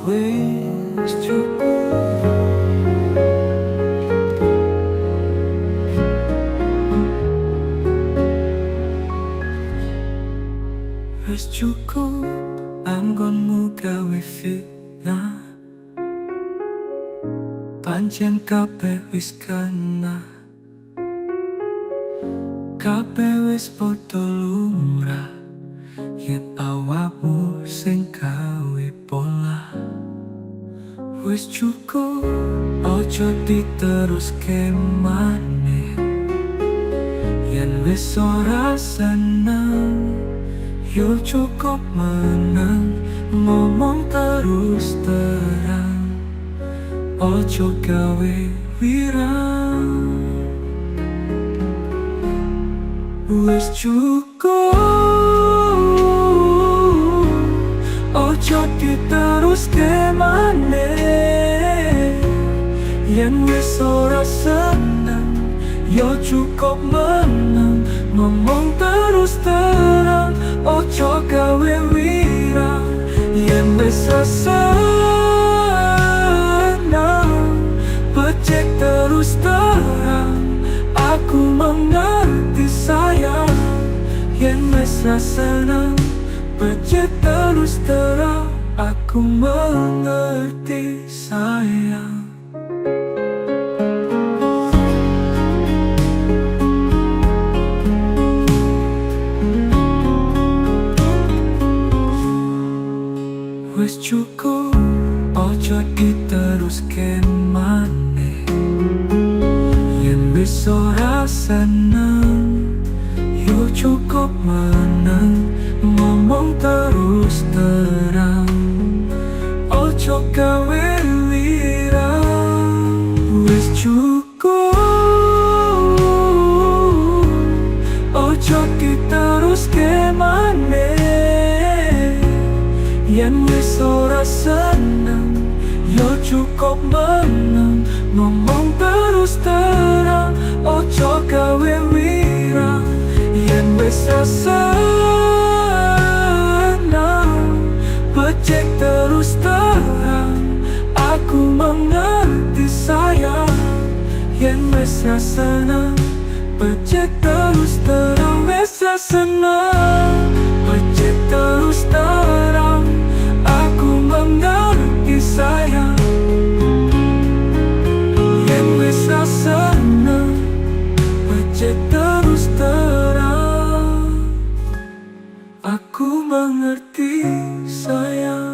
wis cukup. Wis cukup anggonmu gawe fitnah, pancen kabeh wis kena, kabeh wis padha lumrah, yen awakmu sing gawe pola. Wis cukup, ojo diteruske maneh, yen wis ora seneng. Yo cukup menang, ngomong terus terang, ojo gawe wirang. Wis cukup, ojo diteruske maneh, yen wis ora seneng. Yo cukup menang, ngomong terus terang, ojo gawe wirang. Yen wis seneng, becek terus terang, aku mengerti sayang. Yen wis seneng, becek terus terang, aku mengerti sayang. Wis cukup, ojo diteruske maneh, yen wis ora seneng. Yo cukup menang, ngomong terus terang, ojo gawe wirang. Wis cukup, ojo diteruske maneh, yen wis ora seneng. Yo cukup menang, ngomong terus terang, ojo gawe wirang. Yen wis seneng, becek terus terang, aku mengerti sayang. Yen wis seneng, becek terus terang, wis seneng, becek terus terang, aku mengerti sayang. Yen wis seneng, becek terus terang, aku mengerti sayang.